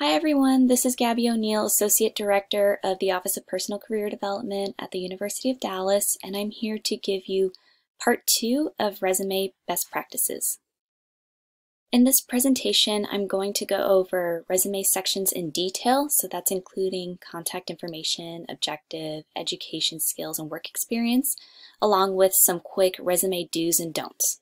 Hi everyone, this is Gabby O'Neill, Associate Director of the Office of Personal Career Development at the University of Dallas, and I'm here to give you part 2 of resume best practices. In this presentation, I'm going to go over resume sections in detail, so that's including contact information, objective, education skills, and work experience, along with some quick resume do's and don'ts.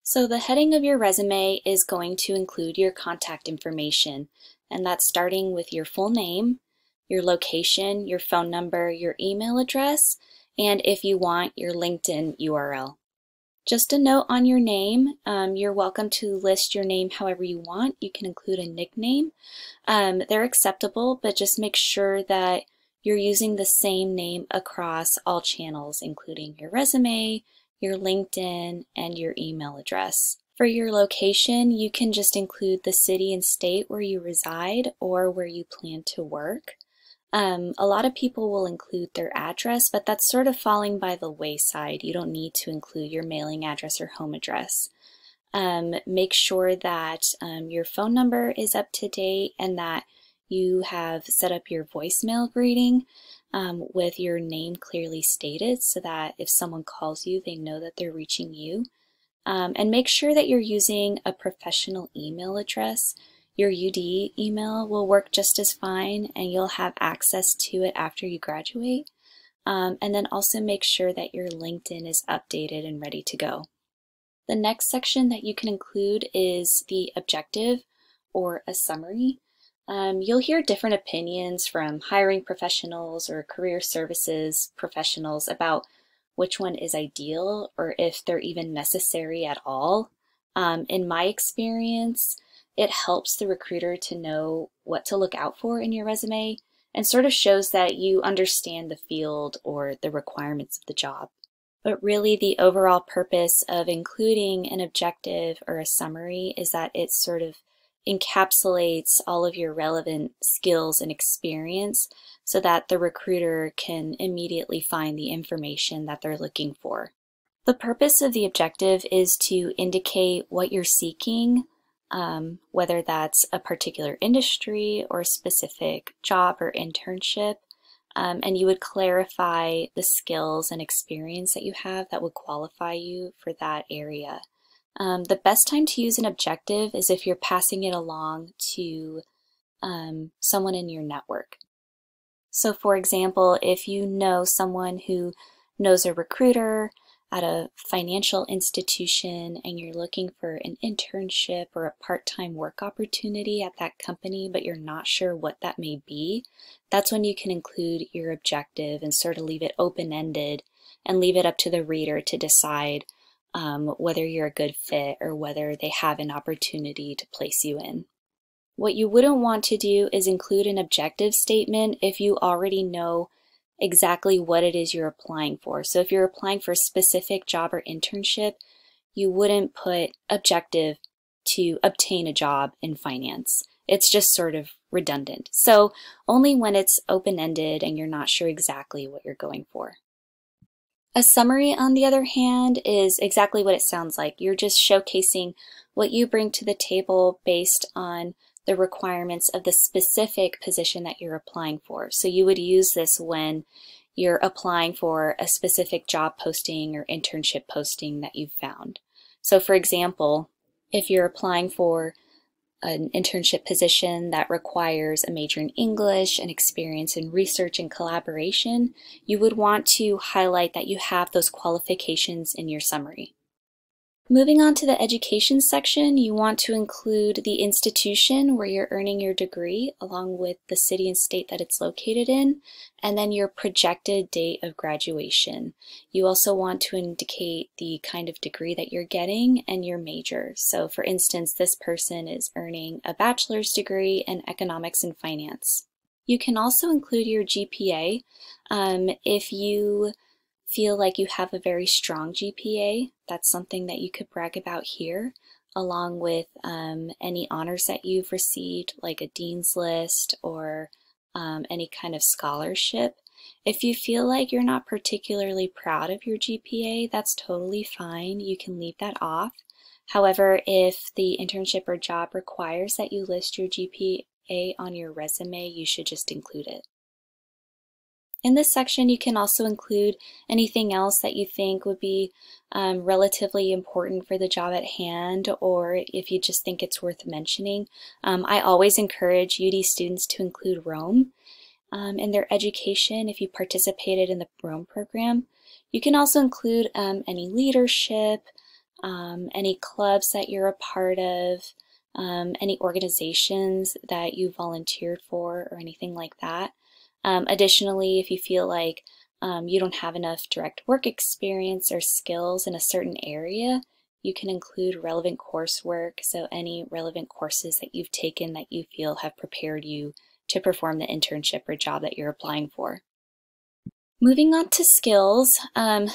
So the heading of your resume is going to include your contact information, and that's starting with your full name, your location, your phone number, your email address, and if you want, your LinkedIn URL. Just a note on your name, you're welcome to list your name however you want. You can include a nickname. They're acceptable, but just make sure that you're using the same name across all channels, including your resume, your LinkedIn, and your email address. For your location, you can just include the city and state where you reside or where you plan to work. A lot of people will include their address, but that's sort of falling by the wayside. You don't need to include your mailing address or home address. Make sure that your phone number is up to date and that you have set up your voicemail greeting with your name clearly stated so that if someone calls you, they know that they're reaching you. And make sure that you're using a professional email address. Your UD email will work just as fine and you'll have access to it after you graduate. And then also make sure that your LinkedIn is updated and ready to go. The next section that you can include is the objective or a summary. You'll hear different opinions from hiring professionals or career services professionals about which one is ideal or if they're even necessary at all. In my experience, it helps the recruiter to know what to look out for in your resume and sort of shows that you understand the field or the requirements of the job. But really the overall purpose of including an objective or a summary is that it sort of encapsulates all of your relevant skills and experience so that the recruiter can immediately find the information that they're looking for. The purpose of the objective is to indicate what you're seeking, whether that's a particular industry or a specific job or internship, and you would clarify the skills and experience that you have that would qualify you for that area. The best time to use an objective is if you're passing it along to someone in your network. So for example, if you know someone who knows a recruiter at a financial institution and you're looking for an internship or a part-time work opportunity at that company, but you're not sure what that may be, that's when you can include your objective and sort of leave it open-ended and leave it up to the reader to decide whether you're a good fit or whether they have an opportunity to place you in. What you wouldn't want to do is include an objective statement if you already know exactly what it is you're applying for. So if you're applying for a specific job or internship, you wouldn't put objective to obtain a job in finance. It's just sort of redundant. So only when it's open-ended and you're not sure exactly what you're going for. A summary, on the other hand, is exactly what it sounds like. You're just showcasing what you bring to the table based on the requirements of the specific position that you're applying for. So you would use this when you're applying for a specific job posting or internship posting that you've found. So for example, if you're applying for an internship position that requires a major in English and experience in research and collaboration, you would want to highlight that you have those qualifications in your summary. Moving on to the education section, you want to include the institution where you're earning your degree along with the city and state that it's located in, and then your projected date of graduation. You also want to indicate the kind of degree that you're getting and your major. So for instance, this person is earning a bachelor's degree in economics and finance. You can also include your GPA. If you feel like you have a very strong GPA, that's something that you could brag about here, along with any honors that you've received, like a dean's list or any kind of scholarship. If you feel like you're not particularly proud of your GPA, that's totally fine. You can leave that off. However, if the internship or job requires that you list your GPA A on your resume, you should just include it. In this section, you can also include anything else that you think would be relatively important for the job at hand, or if you just think it's worth mentioning. I always encourage UD students to include Rome in their education if you participated in the Rome program. You can also include any leadership, any clubs that you're a part of, any organizations that you volunteered for, or anything like that. Additionally, if you feel like you don't have enough direct work experience or skills in a certain area, you can include relevant coursework, so any relevant courses that you've taken that you feel have prepared you to perform the internship or job that you're applying for. Moving on to skills.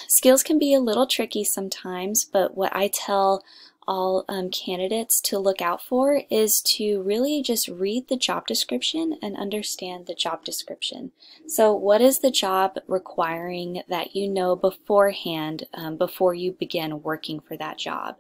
Skills can be a little tricky sometimes, but what I tell all candidates to look out for is to really just read the job description and understand the job description. So what is the job requiring that you know beforehand before you begin working for that job?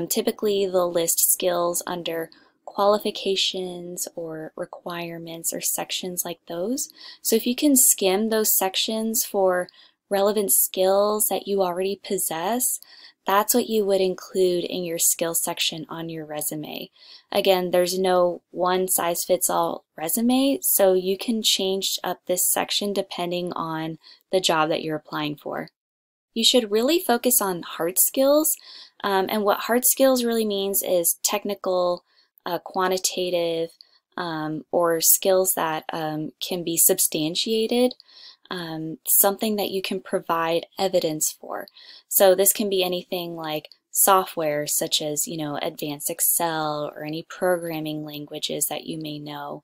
Typically they'll list skills under qualifications or requirements or sections like those. So if you can skim those sections for relevant skills that you already possess, that's what you would include in your skills section on your resume. Again, there's no one-size-fits-all resume, so you can change up this section depending on the job that you're applying for. You should really focus on hard skills, and what hard skills really means is technical, quantitative, or skills that can be substantiated. Something that you can provide evidence for. So this can be anything like software such as, advanced Excel or any programming languages that you may know.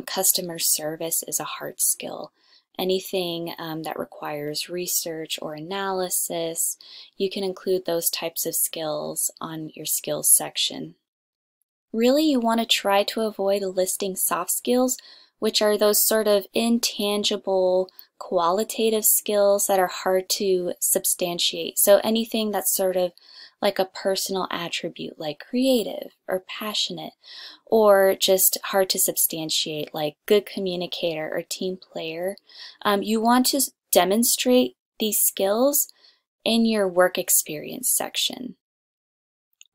Customer service is a hard skill. Anything that requires research or analysis, you can include those types of skills on your skills section. Really, you want to try to avoid listing soft skills, which are those sort of intangible qualitative skills that are hard to substantiate. So anything that's sort of like a personal attribute, like creative or passionate, or just hard to substantiate, like good communicator or team player. You want to demonstrate these skills in your work experience section.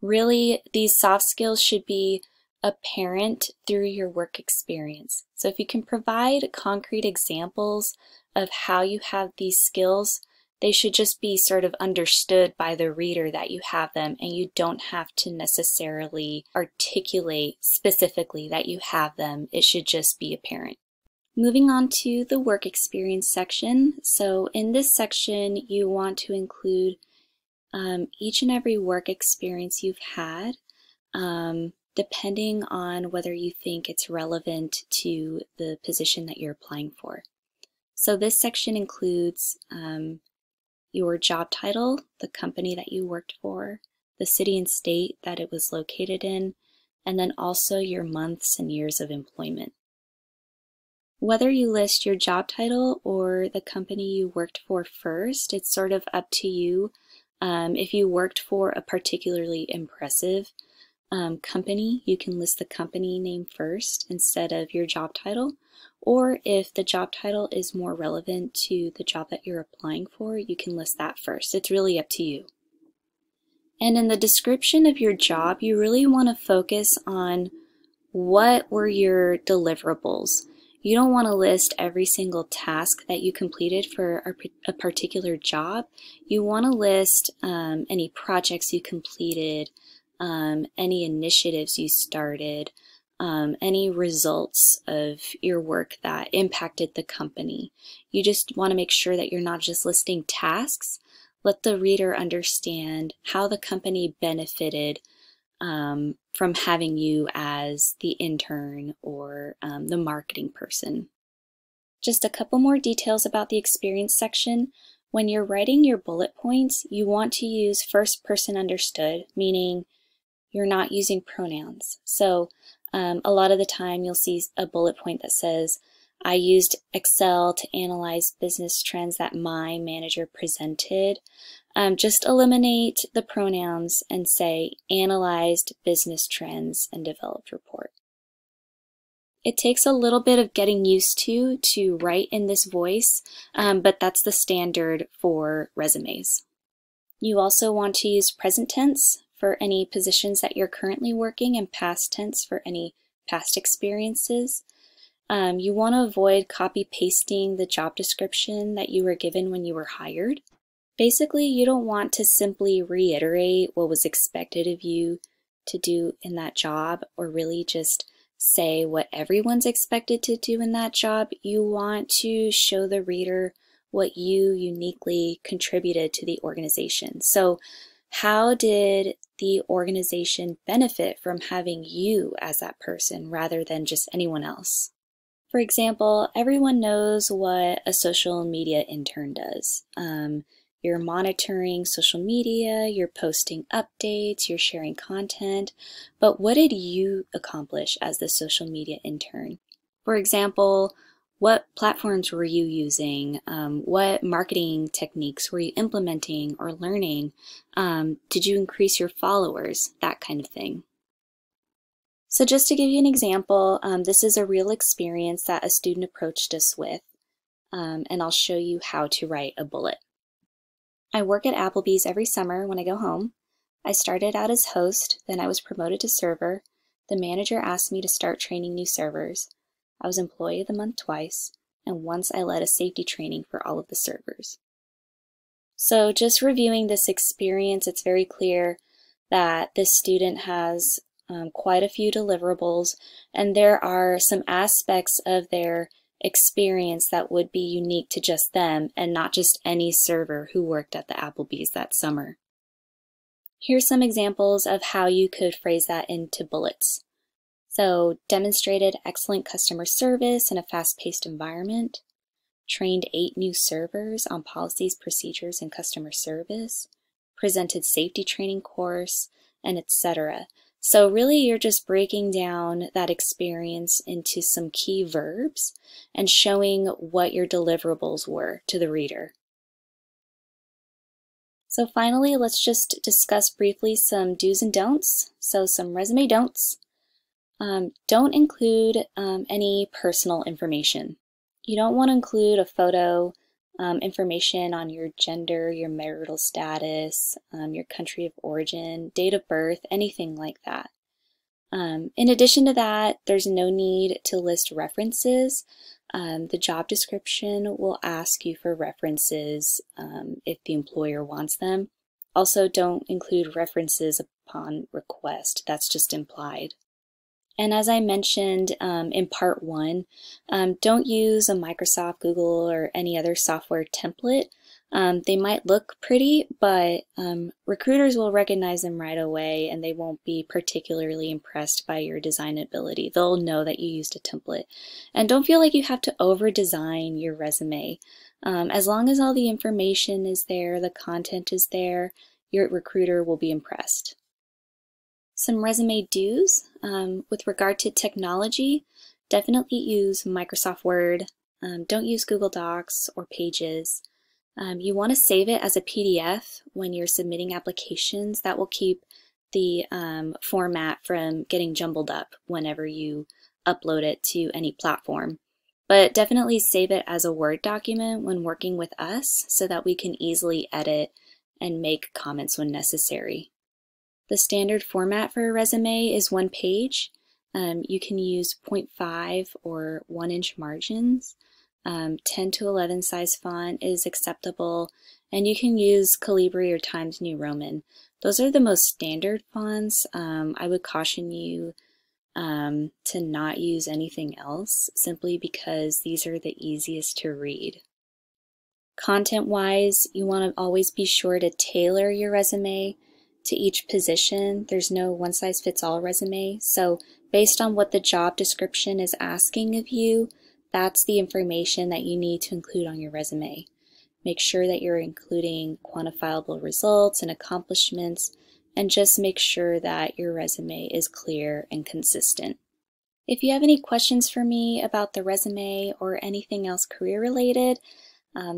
Really, these soft skills should be apparent through your work experience. So if you can provide concrete examples of how you have these skills, they should just be sort of understood by the reader that you have them, and you don't have to necessarily articulate specifically that you have them. It should just be apparent. Moving on to the work experience section. So in this section, you want to include each and every work experience you've had, depending on whether you think it's relevant to the position that you're applying for. So this section includes your job title, the company that you worked for, the city and state that it was located in, and then also your months and years of employment. Whether you list your job title or the company you worked for first, it's sort of up to you. If you worked for a particularly impressive company, you can list the company name first instead of your job title. Or if the job title is more relevant to the job that you're applying for, you can list that first. It's really up to you. And in the description of your job, you really want to focus on what were your deliverables. You don't want to list every single task that you completed for a particular job. You want to list any projects you completed, any initiatives you started, any results of your work that impacted the company. You just want to make sure that you're not just listing tasks. Let the reader understand how the company benefited from having you as the intern or the marketing person. Just a couple more details about the experience section. When you're writing your bullet points, you want to use first person understood, meaning you're not using pronouns. So a lot of the time you'll see a bullet point that says, I used Excel to analyze business trends that my manager presented. Just eliminate the pronouns and say analyzed business trends and developed report. It takes a little bit of getting used to write in this voice, but that's the standard for resumes. You also want to use present tense for any positions that you're currently working and past tense for any past experiences. You want to avoid copy-pasting the job description that you were given when you were hired. Basically, you don't want to simply reiterate what was expected of you to do in that job, or really just say what everyone's expected to do in that job. You want to show the reader what you uniquely contributed to the organization. So how did the organization benefit from having you as that person rather than just anyone else? For example, everyone knows what a social media intern does. You're monitoring social media, you're posting updates, you're sharing content, but what did you accomplish as the social media intern? For example, what platforms were you using? What marketing techniques were you implementing or learning? Did you increase your followers? That kind of thing. So just to give you an example, this is a real experience that a student approached us with, and I'll show you how to write a bullet. I work at Applebee's every summer when I go home. I started out as host, then I was promoted to server. The manager asked me to start training new servers. I was Employee of the Month twice, and once I led a safety training for all of the servers. So just reviewing this experience, it's very clear that this student has quite a few deliverables, and there are some aspects of their experience that would be unique to just them and not just any server who worked at the Applebee's that summer. Here's some examples of how you could phrase that into bullets. So, demonstrated excellent customer service in a fast-paced environment, trained 8 new servers on policies, procedures, and customer service, presented safety training course, and etc. So really you're just breaking down that experience into some key verbs and showing what your deliverables were to the reader. So finally, let's just discuss briefly some do's and don'ts. So some resume don'ts. Don't include any personal information. You don't want to include a photo, information on your gender, your marital status, your country of origin, date of birth, anything like that. In addition to that, there's no need to list references. The job description will ask you for references if the employer wants them. Also, don't include references upon request. That's just implied. And as I mentioned in part 1, don't use a Microsoft, Google, or any other software template. They might look pretty, but recruiters will recognize them right away and they won't be particularly impressed by your design ability. They'll know that you used a template. And don't feel like you have to over-design your resume. As long as all the information is there, the content is there, your recruiter will be impressed. Some resume do's with regard to technology, definitely use Microsoft Word. Don't use Google Docs or Pages. You want to save it as a PDF when you're submitting applications. That will keep the format from getting jumbled up whenever you upload it to any platform. But definitely save it as a Word document when working with us so that we can easily edit and make comments when necessary. The standard format for a resume is 1 page. You can use 0.5 or 1-inch margins. 10 to 11 size font is acceptable, and you can use Calibri or Times New Roman. Those are the most standard fonts. I would caution you to not use anything else simply because these are the easiest to read. Content-wise, you want to always be sure to tailor your resume to each position. There's no one-size-fits-all resume, so based on what the job description is asking of you, that's the information that you need to include on your resume. Make sure that you're including quantifiable results and accomplishments, and just make sure that your resume is clear and consistent. If you have any questions for me about the resume or anything else career-related,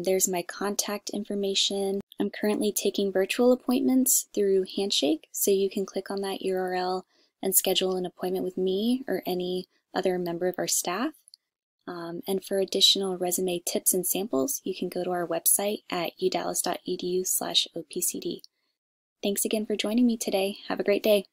there's my contact information. I'm currently taking virtual appointments through Handshake, so you can click on that URL and schedule an appointment with me or any other member of our staff. And for additional resume tips and samples, you can go to our website at udallas.edu/opcd. Thanks again for joining me today. Have a great day.